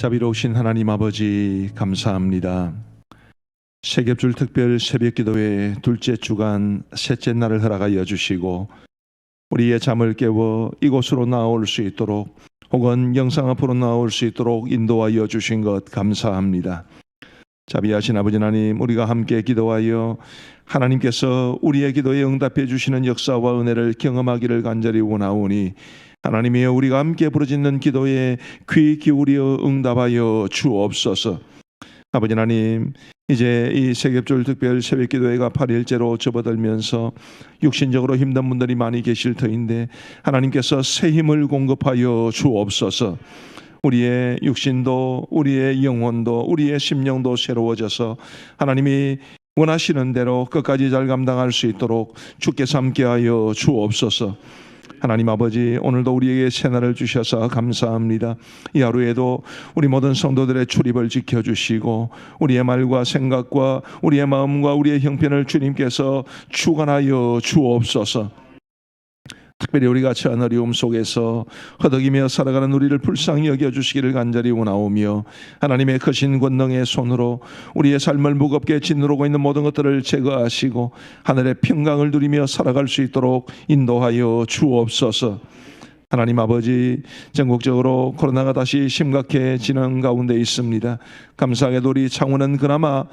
자비로우신 하나님 아버지 감사합니다. 세겹줄 특별 새벽기도회 둘째 주간 셋째 날을 허락하여 주시고 우리의 잠을 깨워 이곳으로 나올 수 있도록 혹은 영상 앞으로 나올 수 있도록 인도하여 주신 것 감사합니다. 자비하신 아버지 하나님, 우리가 함께 기도하여 하나님께서 우리의 기도에 응답해 주시는 역사와 은혜를 경험하기를 간절히 원하오니 하나님이여, 우리가 함께 부르짖는 기도에 귀 기울여 응답하여 주옵소서. 아버지 하나님, 이제 이 세겹줄 특별 새벽기도회가 8일째로 접어들면서 육신적으로 힘든 분들이 많이 계실 터인데 하나님께서 새 힘을 공급하여 주옵소서. 우리의 육신도 우리의 영혼도 우리의 심령도 새로워져서 하나님이 원하시는 대로 끝까지 잘 감당할 수 있도록 주께서 함께하여 주옵소서. 하나님 아버지, 오늘도 우리에게 새날을 주셔서 감사합니다. 이 하루에도 우리 모든 성도들의 출입을 지켜주시고 우리의 말과 생각과 우리의 마음과 우리의 형편을 주님께서 주관하여 주옵소서. 특별히 우리가 처한 어려움 속에서 허덕이며 살아가는 우리를 불쌍히 여겨주시기를 간절히 원하오며 하나님의 크신 권능의 손으로 우리의 삶을 무겁게 짓누르고 있는 모든 것들을 제거하시고 하늘의 평강을 누리며 살아갈 수 있도록 인도하여 주옵소서. 하나님 아버지, 전국적으로 코로나가 다시 심각해지는 가운데 있습니다. 감사하게도 우리 창원은 그나마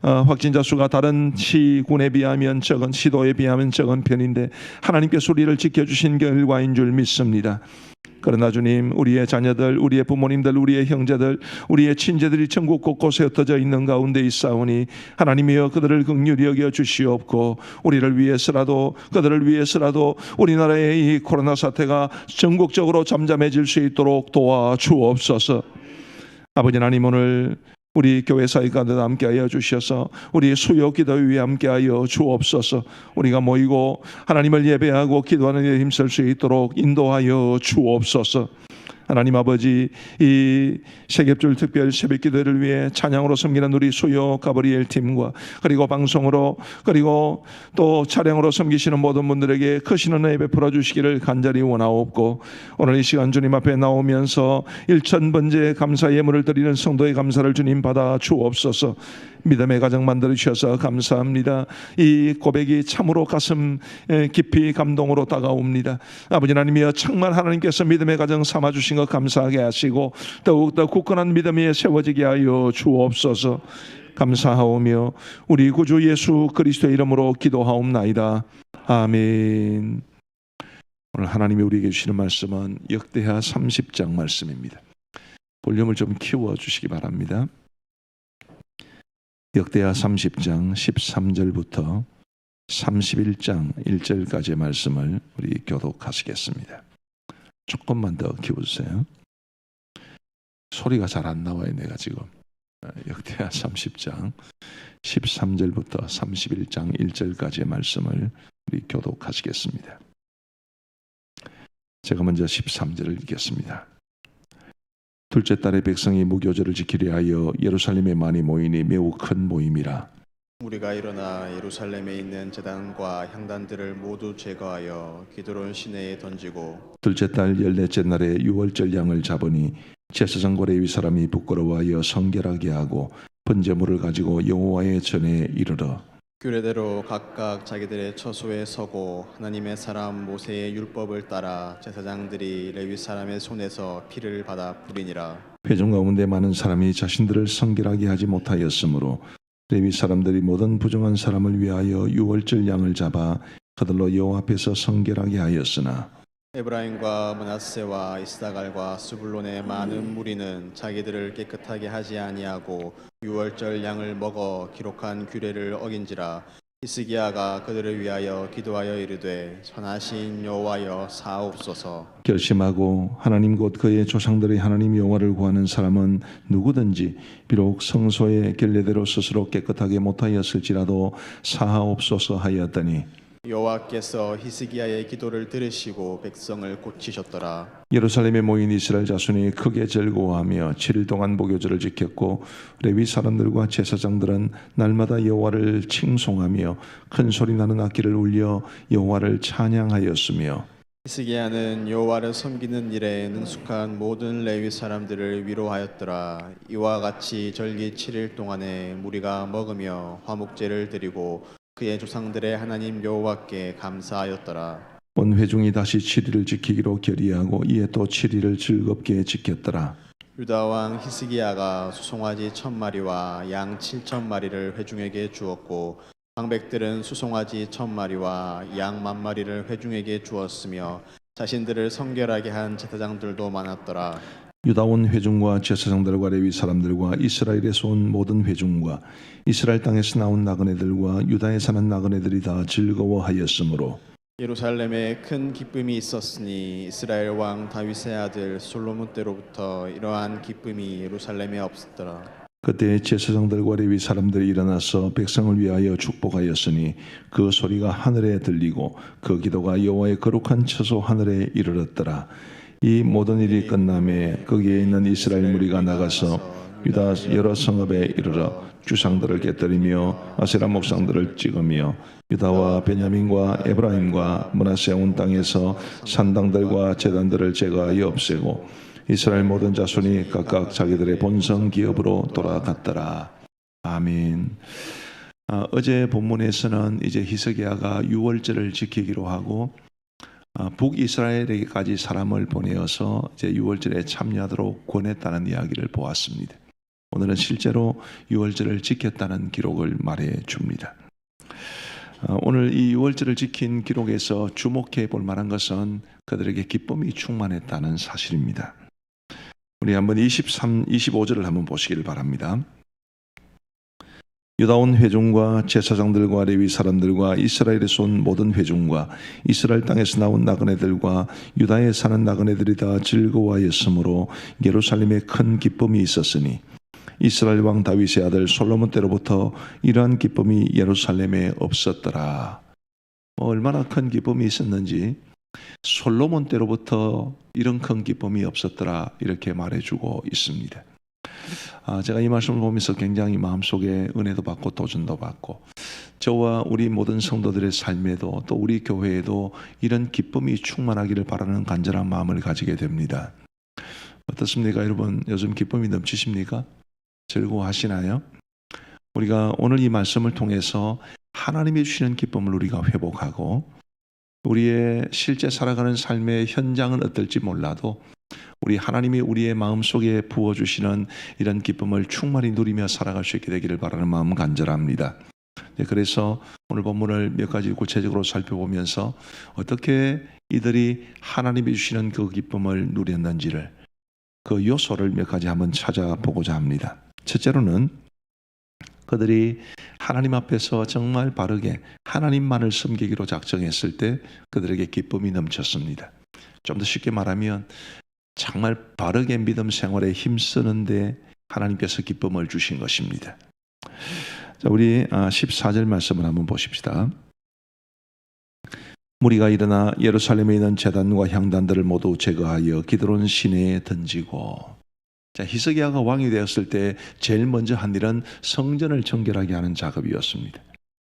확진자 수가 다른 시군에 비하면 적은, 시도에 비하면 적은 편인데 하나님께서 우리를 지켜주신 결과인 줄 믿습니다. 그러나 주님, 우리의 자녀들, 우리의 부모님들, 우리의 형제들, 우리의 친제들이 전국 곳곳에 흩어져 있는 가운데 있사오니 하나님이여, 그들을 긍휼히 여겨 주시옵고 우리를 위해서라도, 그들을 위해서라도 우리나라의 이 코로나 사태가 전국적으로 잠잠해질 수 있도록 도와주옵소서. 아버지 하나님, 오늘 우리 교회 사회 가운데 함께하여 주셔서 우리 수요 기도에 함께하여 주옵소서. 우리가 모이고 하나님을 예배하고 기도하는 데 힘쓸 수 있도록 인도하여 주옵소서. 하나님 아버지, 이 세겹줄 특별 새벽기도를 위해 찬양으로 섬기는 우리 수요 가브리엘 팀과 그리고 방송으로 그리고 또 차량으로 섬기시는 모든 분들에게 크신 은혜 베풀어 주시기를 간절히 원하옵고 오늘 이 시간 주님 앞에 나오면서 1000번째 감사 예물을 드리는 성도의 감사를 주님 받아 주옵소서. 믿음의 가정 만들어 주셔서 감사합니다. 이 고백이 참으로 가슴 깊이 감동으로 다가옵니다. 아버지 하나님이여, 정말 하나님께서 믿음의 가정 삼아 주신 것 감사하게 하시고 더욱더 굳건한 믿음이 세워지게 하여 주옵소서. 감사하오며 우리 구주 예수 그리스도의 이름으로 기도하옵나이다. 아멘. 오늘 하나님이 우리에게 주시는 말씀은 역대하 30장 말씀입니다. 볼륨을 좀 키워주시기 바랍니다. 역대하 30장 13절부터 31장 1절까지의 말씀을 우리 교독하시겠습니다. 조금만 더 키워주세요. 소리가 잘 안 나와요, 내가 지금. 역대하 30장 13절부터 31장 1절까지의 말씀을 우리 교독하시겠습니다. 제가 먼저 13절을 읽겠습니다. 둘째 달에 백성이 무교절을 지키려 하여 예루살렘에 많이 모이니 매우 큰 모임이라. 우리가 일어나 예루살렘에 있는 제단과 향단들을 모두 제거하여 기드론 시내에 던지고 둘째 달 14째 날에 유월절 양을 잡으니 제사장과 레위 사람이 부끄러워하여 성결하게 하고 번제물을 가지고 여호와의 전에 이르러 규례대로 각각 자기들의 처소에 서고 하나님의 사람 모세의 율법을 따라 제사장들이 레위 사람의 손에서 피를 받아 뿌리니라. 회중 가운데 많은 사람이 자신들을 성결하게 하지 못하였으므로 레위 사람들이 모든 부정한 사람을 위하여 유월절 양을 잡아 그들로 여호와 앞에서 성결하게 하였으나 에브라임과 므낫세와 이스다갈과 스불론의 많은 무리는 자기들을 깨끗하게 하지 아니하고 유월절 양을 먹어 기록한 규례를 어긴지라. 히스기야가 그들을 위하여 기도하여 이르되 선하신 여호와여 사옵소서. 결심하고 하나님 곧 그의 조상들의 하나님 여호와를 구하는 사람은 누구든지 비록 성소의 결례대로 스스로 깨끗하게 못하였을지라도 사하옵소서 하였더니 여호와께서 히스기야의 기도를 들으시고 백성을 고치셨더라. 예루살렘에 모인 이스라엘 자손이 크게 즐거워하며 7일 동안 무교절을 지켰고 레위 사람들과 제사장들은 날마다 여호와를 칭송하며 큰 소리 나는 악기를 울려 여호와를 찬양하였으며 히스기야는 여호와를 섬기는 일에 능숙한 모든 레위 사람들을 위로하였더라. 이와 같이 절기 7일 동안에 무리가 먹으며 화목제를 드리고 그의 조상들의 하나님 여호와께 감사하였더라. 온 회중이 다시 7일을 지키기로 결의하고 이에 또 7일을 즐겁게 지켰더라. 유다 왕 히스기야가 수송아지 1,000마리와 양 7,000마리를 회중에게 주었고 방백들은 수송아지 1,000마리와 양 10,000마리를 회중에게 주었으며 자신들을 성결하게 한 제사장들도 많았더라. 유다 온 회중과 제사장들과 레위 사람들과 이스라엘에서 온 모든 회중과 이스라엘 땅에서 나온 나그네들과 유다에 사는 나그네들이 다 즐거워하였으므로 예루살렘에 큰 기쁨이 있었으니 이스라엘 왕 다윗의 아들 솔로몬 때로부터 이러한 기쁨이 예루살렘에 없었더라. 그때 제사장들과 레위 사람들이 일어나서 백성을 위하여 축복하였으니 그 소리가 하늘에 들리고 그 기도가 여호와의 거룩한 처소 하늘에 이르렀더라. 이 모든 일이 끝남에 거기에 있는 이스라엘 무리가 나가서 유다 여러 성읍에 이르러 주상들을 깨뜨리며 아세라 목상들을 찍으며 유다와 베냐민과 에브라임과 므낫세 온 땅에서 산당들과 제단들을 제거하여 없애고 이스라엘 모든 자손이 각각 자기들의 본성 기업으로 돌아갔더라. 아멘. 어제 본문에서는 이제 히스기야가 유월절을 지키기로 하고 북이스라엘에게까지 사람을 보내어서 이제 유월절에 참여하도록 권했다는 이야기를 보았습니다. 오늘은 실제로 유월절을 지켰다는 기록을 말해 줍니다. 오늘 이 유월절을 지킨 기록에서 주목해 볼 만한 것은 그들에게 기쁨이 충만했다는 사실입니다. 우리 한번 25절을 한번 보시길 바랍니다. 유다 온 회중과 제사장들과 레위 사람들과 이스라엘에서 온 모든 회중과 이스라엘 땅에서 나온 나그네들과 유다에 사는 나그네들이 다 즐거워하였으므로 예루살렘에 큰 기쁨이 있었으니 이스라엘 왕 다윗의 아들 솔로몬 때로부터 이러한 기쁨이 예루살렘에 없었더라. 얼마나 큰 기쁨이 있었는지 솔로몬 때로부터 이런 큰 기쁨이 없었더라 이렇게 말해주고 있습니다. 제가 이 말씀을 보면서 굉장히 마음속에 은혜도 받고 도전도 받고 저와 우리 모든 성도들의 삶에도 또 우리 교회에도 이런 기쁨이 충만하기를 바라는 간절한 마음을 가지게 됩니다. 어떻습니까 여러분? 요즘 기쁨이 넘치십니까? 즐거워하시나요? 우리가 오늘 이 말씀을 통해서 하나님이 주시는 기쁨을 우리가 회복하고 우리의 실제 살아가는 삶의 현장은 어떨지 몰라도 우리 하나님이 우리의 마음속에 부어주시는 이런 기쁨을 충만히 누리며 살아갈 수 있게 되기를 바라는 마음 간절합니다. 그래서 오늘 본문을 몇 가지 구체적으로 살펴보면서 어떻게 이들이 하나님이 주시는 그 기쁨을 누렸는지를 그 요소를 몇 가지 한번 찾아보고자 합니다. 첫째로는 그들이 하나님 앞에서 정말 바르게 하나님만을 섬기기로 작정했을 때 그들에게 기쁨이 넘쳤습니다. 좀 더 쉽게 말하면 정말 바르게 믿음 생활에 힘쓰는데 하나님께서 기쁨을 주신 것입니다. 자, 우리 14절 말씀을 한번 보십시다. 무리가 일어나 예루살렘에 있는 제단과 향단들을 모두 제거하여 기드론 시내에 던지고. 자, 히스기야가 왕이 되었을 때 제일 먼저 한 일은 성전을 정결하게 하는 작업이었습니다.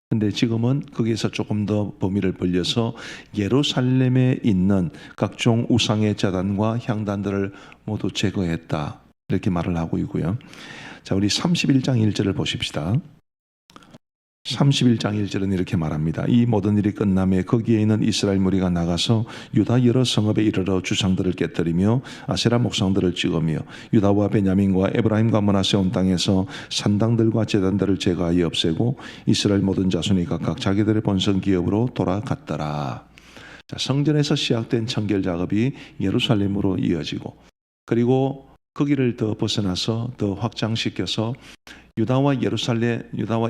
근데 지금은 거기에서 조금 더 범위를 벌려서 예루살렘에 있는 각종 우상의 제단과 향단들을 모두 제거했다. 이렇게 말을 하고 있고요. 자, 우리 31장 1절을 보십시다. 31장 1절은 이렇게 말합니다. 이 모든 일이 끝남에 거기에 있는 이스라엘 무리가 나가서 유다 여러 성읍에 이르러 주상들을 깨뜨리며 아세라 목상들을 찍으며 유다와 베냐민과 에브라임과 므낫세 온 땅에서 산당들과 제단들을 제거하여 없애고 이스라엘 모든 자손이 각각 자기들의 본성 기업으로 돌아갔더라. 자, 성전에서 시작된 청결 작업이 예루살렘으로 이어지고 그리고 거기를 더 벗어나서 더 확장시켜서 유다와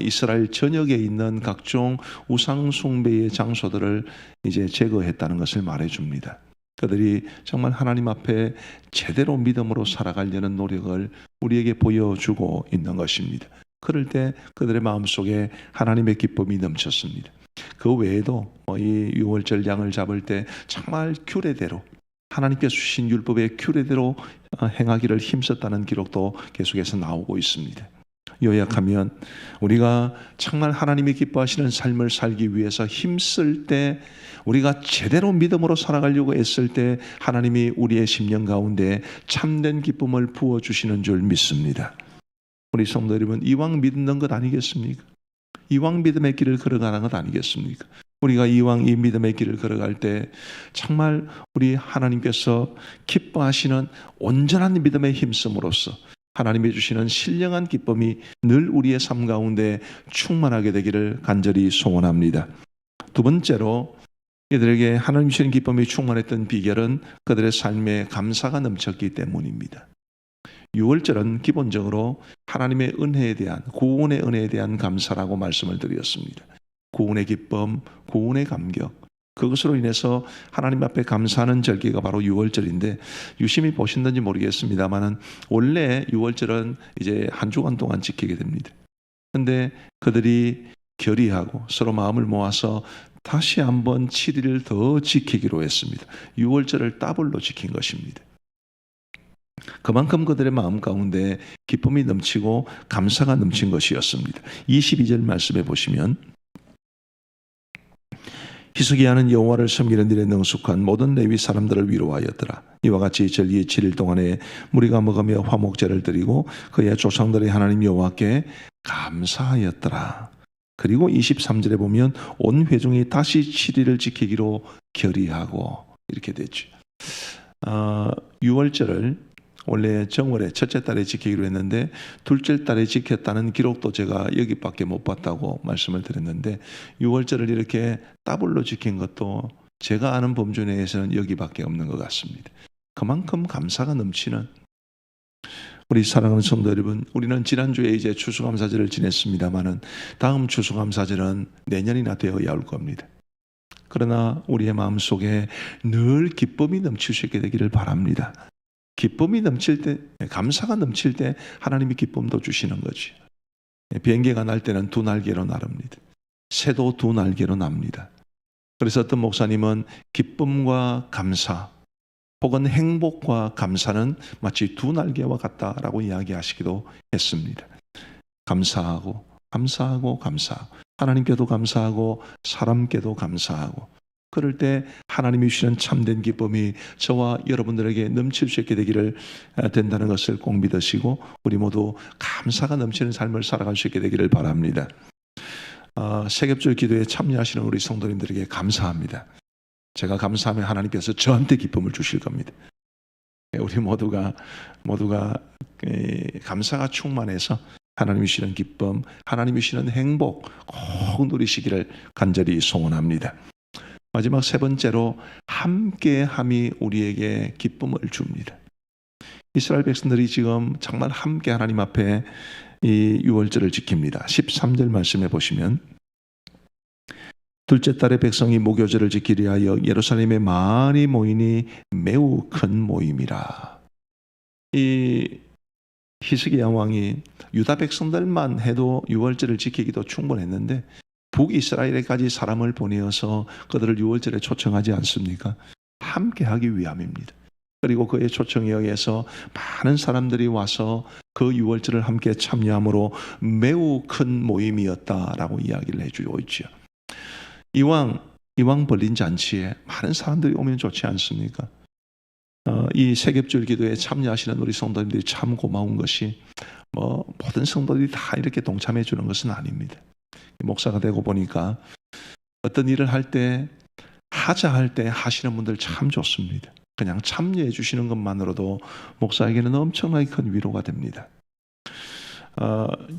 이스라엘 전역에 있는 각종 우상 숭배의 장소들을 이제 제거했다는 것을 말해줍니다. 그들이 정말 하나님 앞에 제대로 믿음으로 살아가려는 노력을 우리에게 보여주고 있는 것입니다. 그럴 때 그들의 마음속에 하나님의 기쁨이 넘쳤습니다. 그 외에도 이 유월절 양을 잡을 때 정말 규례대로 하나님께서 주신 율법의 규례대로 행하기를 힘썼다는 기록도 계속해서 나오고 있습니다. 요약하면 우리가 정말 하나님이 기뻐하시는 삶을 살기 위해서 힘쓸 때, 우리가 제대로 믿음으로 살아가려고 애쓸 때 하나님이 우리의 심령 가운데 참된 기쁨을 부어주시는 줄 믿습니다. 우리 성도 여러분, 이왕 믿는 것 아니겠습니까? 이왕 믿음의 길을 걸어가는 것 아니겠습니까? 우리가 이왕 이 믿음의 길을 걸어갈 때 정말 우리 하나님께서 기뻐하시는 온전한 믿음의 힘씀으로써 하나님이 주시는 신령한 기쁨이 늘 우리의 삶 가운데 충만하게 되기를 간절히 소원합니다. 두 번째로, 이들에게 하나님 주시는 기쁨이 충만했던 비결은 그들의 삶에 감사가 넘쳤기 때문입니다. 6월절은 기본적으로 하나님의 은혜에 대한, 구원의 은혜에 대한 감사라고 말씀을 드렸습니다. 구원의 기쁨, 구원의 감격, 그것으로 인해서 하나님 앞에 감사하는 절기가 바로 6월절인데, 유심히 보신다는지 모르겠습니다만은 원래 6월절은 이제 한 주간 동안 지키게 됩니다. 그런데 그들이 결의하고 서로 마음을 모아서 다시 한번 7일을 더 지키기로 했습니다. 6월절을 더블로 지킨 것입니다. 그만큼 그들의 마음 가운데 기쁨이 넘치고 감사가 넘친 것이었습니다. 22절 말씀해 보시면, 히스기야는 여호와를 섬기는 일에 능숙한 모든 레위 사람들을 위로하였더라. 이와 같이 절기 7일 동안에 무리가 먹으며 화목제를 드리고 그의 조상들의 하나님 여호와께 감사하였더라. 그리고 23절에 보면 온 회중이 다시 7일을 지키기로 결의하고, 이렇게 됐죠. 6월절을 원래 정월에 첫째 달에 지키기로 했는데 둘째 달에 지켰다는 기록도 제가 여기밖에 못 봤다고 말씀을 드렸는데, 6월절을 이렇게 더블로 지킨 것도 제가 아는 범주 내에서는 여기밖에 없는 것 같습니다. 그만큼 감사가 넘치는 우리 사랑하는 성도 여러분, 우리는 지난주에 이제 추수감사절을 지냈습니다마는 다음 추수감사절은 내년이나 되어야 할 겁니다. 그러나 우리의 마음속에 늘 기쁨이 넘칠 수 있게 되기를 바랍니다. 기쁨이 넘칠 때, 감사가 넘칠 때 하나님이 기쁨도 주시는 거지. 비행기가 날 때는 두 날개로 나릅니다. 새도 두 날개로 납니다. 그래서 어떤 목사님은 기쁨과 감사 혹은 행복과 감사는 마치 두 날개와 같다라고 이야기하시기도 했습니다. 감사하고 감사하고 감사하고, 하나님께도 감사하고 사람께도 감사하고, 그럴 때 하나님이 주시는 참된 기쁨이 저와 여러분들에게 넘칠 수 있게 되기를 된다는 것을 꼭 믿으시고, 우리 모두 감사가 넘치는 삶을 살아갈 수 있게 되기를 바랍니다. 세겹절 기도에 참여하시는 우리 성도님들에게 감사합니다. 제가 감사하면 하나님께서 저한테 기쁨을 주실 겁니다. 우리 모두가 감사가 충만해서 하나님이 주시는 기쁨, 하나님이 주시는 행복 꼭 누리시기를 간절히 소원합니다. 마지막 세 번째로, 함께함이 우리에게 기쁨을 줍니다. 이스라엘 백성들이 지금 정말 함께 하나님 앞에 이 유월절을 지킵니다. 13절 말씀해 보시면, 둘째 달에 백성이 무교절을 지키려 하여 예루살렘에 많이 모이니 매우 큰 모임이라. 이 히스기야 왕이 유다 백성들만 해도 유월절을 지키기도 충분했는데 북이스라엘에까지 사람을 보내어서 그들을 유월절에 초청하지 않습니까? 함께 하기 위함입니다. 그리고 그의 초청에 의해서 많은 사람들이 와서 그 유월절을 함께 참여함으로 매우 큰 모임이었다라고 이야기를 해주고 있죠. 이왕 벌린 잔치에 많은 사람들이 오면 좋지 않습니까? 이 세겹절 기도에 참여하시는 우리 성도님들이 참 고마운 것이, 모든 성도들이 다 이렇게 동참해 주는 것은 아닙니다. 목사가 되고 보니까 어떤 일을 할 때, 할 때 하시는 분들 참 좋습니다. 그냥 참여해 주시는 것만으로도 목사에게는 엄청나게 큰 위로가 됩니다.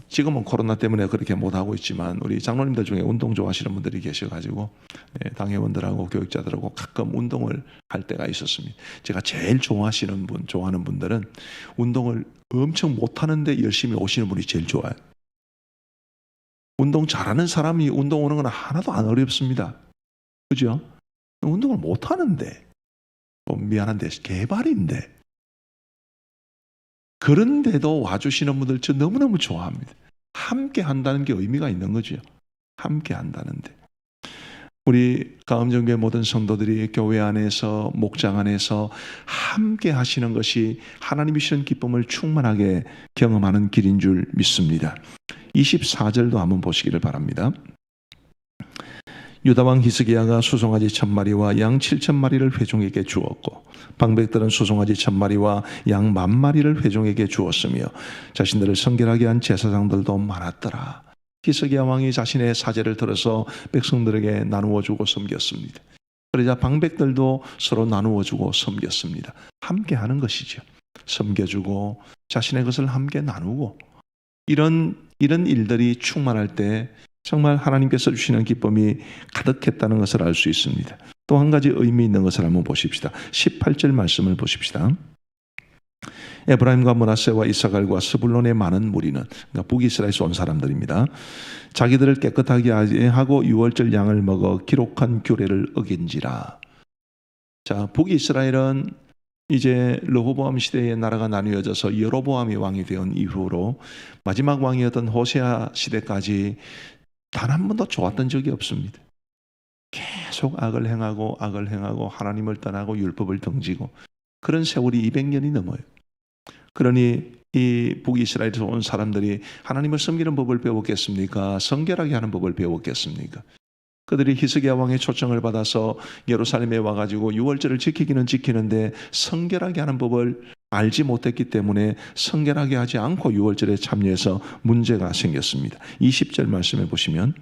지금은 코로나 때문에 그렇게 못하고 있지만 우리 장로님들 중에 운동 좋아하시는 분들이 계셔가지고 당회원들하고 교육자들하고 가끔 운동을 할 때가 있었습니다. 제가 제일 좋아하는 분들은 운동을 엄청 못하는데 열심히 오시는 분이 제일 좋아요. 운동 잘하는 사람이 운동 오는 건 하나도 안 어렵습니다. 그죠? 운동을 못하는데, 미안한데 개발인데, 그런데도 와주시는 분들 저 너무너무 좋아합니다. 함께 한다는 게 의미가 있는 거죠. 함께 한다는데. 우리 가음정교회 모든 성도들이 교회 안에서 목장 안에서 함께 하시는 것이 하나님이 주시는 기쁨을 충만하게 경험하는 길인 줄 믿습니다. 24절도 한번 보시기를 바랍니다. 유다왕 히스기야가 수송아지 1000마리와 양 7000마리를 회중에게 주었고 방백들은 수송아지 1000마리와 양 10,000마리를 회중에게 주었으며 자신들을 성결하게 한 제사장들도 많았더라. 히스기야 왕이 자신의 사제를 들어서 백성들에게 나누어 주고 섬겼습니다. 그러자 방백들도 서로 나누어 주고 섬겼습니다. 함께 하는 것이죠. 섬겨주고 자신의 것을 함께 나누고 이런 일들이 충만할 때 정말 하나님께서 주시는 기쁨이 가득했다는 것을 알 수 있습니다. 또 한 가지 의미 있는 것을 한번 보십시다. 18절 말씀을 보십시다. 에브라임과 므낫세와 이사갈과 스불론의 많은 무리는, 그러니까 북이스라엘에서 온 사람들입니다. 자기들을 깨끗하게 하고 유월절 양을 먹어 기록한 규례를 어긴지라. 자, 북이스라엘은 이제 르호보암 시대에 나라가 나뉘어져서 여로보암이 왕이 된 이후로 마지막 왕이었던 호세아 시대까지 단 한 번도 좋았던 적이 없습니다. 계속 악을 행하고 하나님을 떠나고 율법을 등지고 그런 세월이 200년이 넘어요. 그러니 이 북이스라엘에서 온 사람들이 하나님을 섬기는 법을 배웠겠습니까? 성결하게 하는 법을 배웠겠습니까? 그들이 히스기야 왕의 초청을 받아서 예루살렘에 와가지고 유월절을 지키기는 지키는데 성결하게 하는 법을 알지 못했기 때문에 성결하게 하지 않고 유월절에 참여해서 문제가 생겼습니다. 20절 말씀해 보시면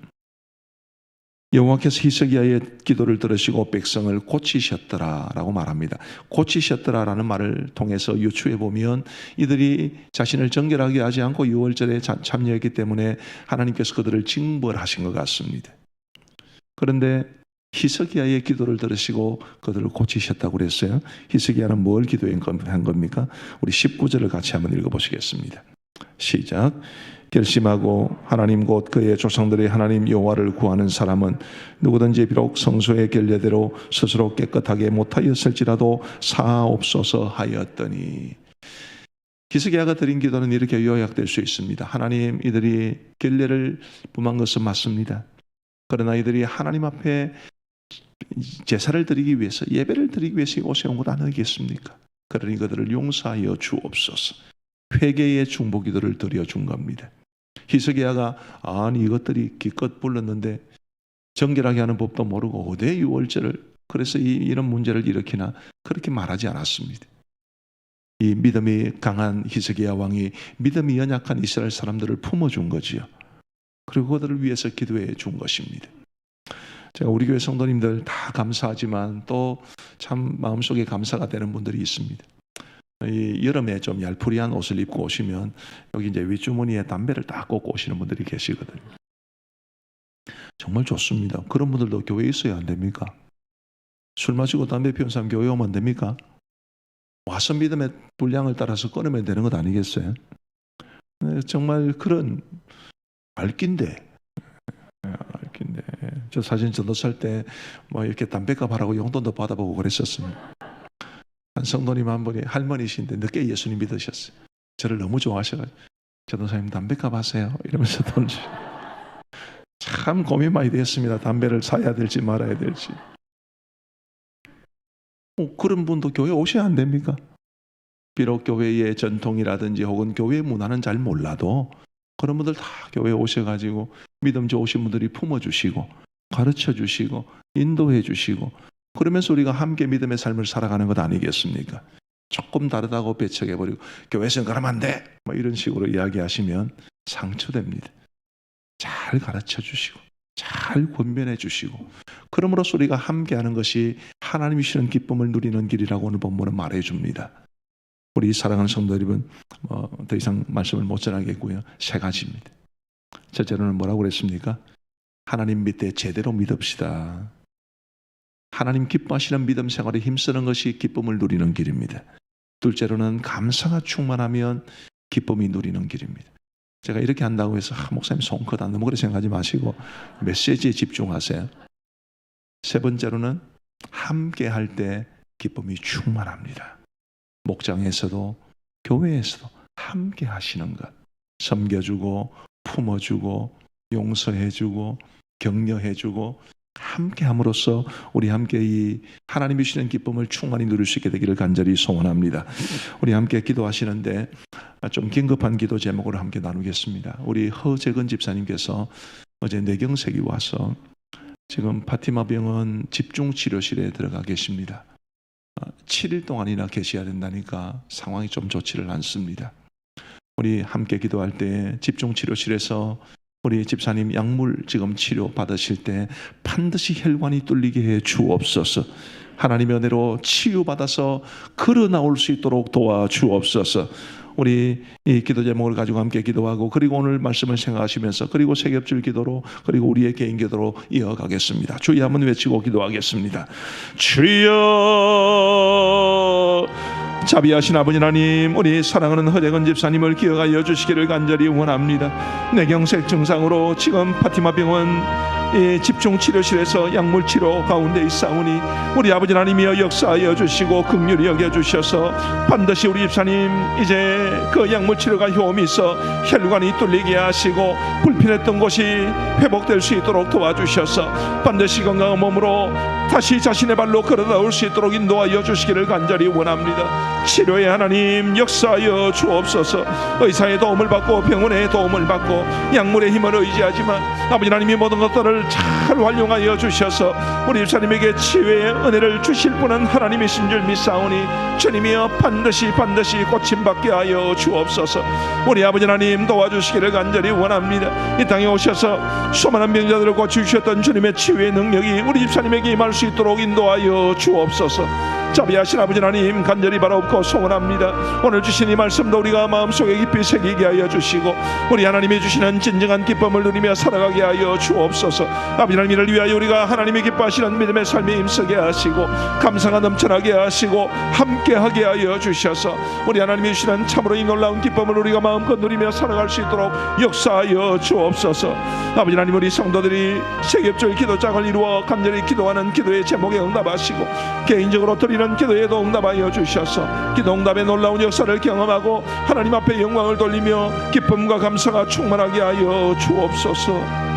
여호와께서 히스기야의 기도를 들으시고 백성을 고치셨더라라고 말합니다. 고치셨더라라는 말을 통해서 유추해 보면 이들이 자신을 정결하게 하지 않고 유월절에 참여했기 때문에 하나님께서 그들을 징벌하신 것 같습니다. 그런데 히스기야의 기도를 들으시고 그들을 고치셨다고 그랬어요. 히스기야는 뭘 기도한 겁니까? 우리 19절을 같이 한번 읽어보시겠습니다. 시작. 결심하고 하나님 곧 그의 조상들의 하나님 여호와를 구하는 사람은 누구든지 비록 성소의 결례대로 스스로 깨끗하게 못하였을지라도 사옵소서 하였더니, 히스기야가 드린 기도는 이렇게 요약될 수 있습니다. 하나님, 이들이 결례를 범한 것은 맞습니다. 그러나 이들이 하나님 앞에 제사를 드리기 위해서, 예배를 드리기 위해서 이곳에 온 것 아니겠습니까? 그러니 그들을 용서하여 주옵소서. 회개의 중보기도를 드려준 겁니다. 히스기야가 아니 이것들이 기껏 불렀는데 정결하게 하는 법도 모르고 어디 유월절을, 그래서 이런 문제를 일으키나, 그렇게 말하지 않았습니다. 이 믿음이 강한 히스기야 왕이 믿음이 연약한 이스라엘 사람들을 품어준 거지요. 그리고 그들을 위해서 기도해 준 것입니다. 제가 우리 교회 성도님들 다 감사하지만 또 참 마음속에 감사가 되는 분들이 있습니다. 이 여름에 좀 얄푸리한 옷을 입고 오시면 여기 이제 윗주머니에 담배를 딱 꽂고 오시는 분들이 계시거든요. 정말 좋습니다. 그런 분들도 교회에 있어야 안 됩니까? 술 마시고 담배 피우는 사람 교회 오면 안 됩니까? 와서 믿음의 분량을 따라서 끊으면 되는 것 아니겠어요? 정말 그런 알긴데 저 사진 저도 살 때 뭐 이렇게 담배값 하라고 용돈도 받아보고 그랬었습니다. 한 성도님 한 분이 할머니신데 늦게 예수님 믿으셨어요. 저를 너무 좋아하셔가지고 전도사님 담배값 하세요 이러면서 돈을 참 고민 많이 되었습니다. 담배를 사야 될지 말아야 될지. 그런 분도 교회 오셔야 안 됩니까? 비록 교회의 전통이라든지 혹은 교회의 문화는 잘 몰라도 그런 분들 다 교회에 오셔가지고 믿음 좋으신 분들이 품어주시고 가르쳐주시고 인도해주시고 그러면서 우리가 함께 믿음의 삶을 살아가는 것 아니겠습니까? 조금 다르다고 배척해버리고 교회에서는 그러면 안 돼! 뭐 이런 식으로 이야기하시면 상처됩니다. 잘 가르쳐주시고 잘 권면해 주시고 그럼으로써 우리가 함께하는 것이 하나님이 주시는 기쁨을 누리는 길이라고 오늘 본문은 말해줍니다. 우리 사랑하는 성도 여러분, 더 이상 말씀을 못 전하겠고요. 3가지입니다. 첫째로는 뭐라고 그랬습니까? 하나님 밑에 제대로 믿읍시다. 하나님 기뻐하시는 믿음 생활에 힘쓰는 것이 기쁨을 누리는 길입니다. 둘째로는 감사가 충만하면 기쁨이 누리는 길입니다. 제가 이렇게 한다고 해서 목사님 손크다 너무 그렇게 생각하지 마시고 메시지에 집중하세요. 세 번째로는 함께 할 때 기쁨이 충만합니다. 목장에서도 교회에서도 함께 하시는 것, 섬겨주고 품어주고 용서해주고 격려해주고 함께 함으로써 우리 함께 이 하나님이 주시는 기쁨을 충만히 누릴 수 있게 되기를 간절히 소원합니다. 우리 함께 기도하시는데 좀 긴급한 기도 제목으로 함께 나누겠습니다. 우리 허재근 집사님께서 어제 뇌경색이 와서 지금 파티마 병원 집중치료실에 들어가 계십니다. 7일 동안이나 계셔야 된다니까 상황이 좀 좋지를 않습니다. 우리 함께 기도할 때 집중치료실에서 우리 집사님 약물 지금 치료 받으실 때 반드시 혈관이 뚫리게 해 주옵소서. 하나님의 은혜로 치유받아서 걸어 나올 수 있도록 도와주옵소서. 우리 이 기도 제목을 가지고 함께 기도하고 그리고 오늘 말씀을 생각하시면서 그리고 세겹줄 기도로 그리고 우리의 개인 기도로 이어가겠습니다. 주여 한번 외치고 기도하겠습니다. 주여, 자비하신 아버지 하나님, 우리 사랑하는 허재근 집사님을 기억하여 주시기를 간절히 원합니다. 뇌경색 증상으로 지금 파티마 병원 집중치료실에서 약물치료 가운데 있사오니 우리 아버지 하나님이여 역사하여 주시고 긍휼히 여겨주셔서 반드시 우리 집사님 이제 그 약물치료가 효험이 있어 혈관이 뚫리게 하시고 불편했던 곳이 회복될 수 있도록 도와주셔서 반드시 건강한 몸으로 다시 자신의 발로 걸어 나올 수 있도록 인도하여 주시기를 간절히 원합니다. 치료의 하나님 역사하여 주옵소서. 의사의 도움을 받고 병원의 도움을 받고 약물의 힘을 의지하지만 아버지 하나님이 모든 것들을 잘 활용하여 주셔서 우리 집사님에게 치유의 은혜를 주실 분은 하나님이신 줄 믿사오니 주님이여 반드시 고침받게 하여 주옵소서. 우리 아버지 하나님 도와주시기를 간절히 원합니다. 이 땅에 오셔서 수많은 병자들을 고치주셨던 주님의 치유의 능력이 우리 집사님에게 임할 수 있도록 인도하여 주옵소서. 자비하신 아버지 하나님 간절히 바라옵고 소원합니다. 오늘 주신 이 말씀도 우리가 마음속에 깊이 새기게 하여 주시고 우리 하나님이 주시는 진정한 기쁨을 누리며 살아가게 하여 주옵소서. 아버지 하나님 이를 위하여 우리가 하나님이 기뻐하시는 믿음의 삶에 힘쓰게 하시고 감사가 넘쳐나게 하시고 함께하게 하여 주셔서 우리 하나님이 주시는 참으로 이 놀라운 기쁨을 우리가 마음껏 누리며 살아갈 수 있도록 역사하여 주옵소서. 아버지 하나님 우리 성도들이 세겹줄 기도장을 이루어 간절히 기도하는 기도의 제목에 응답하시고 개인적으로 드리는 기도에도 응답하여 주셔서 기도 응답의 놀라운 역사를 경험하고 하나님 앞에 영광을 돌리며 기쁨과 감사가 충만하게 하여 주옵소서.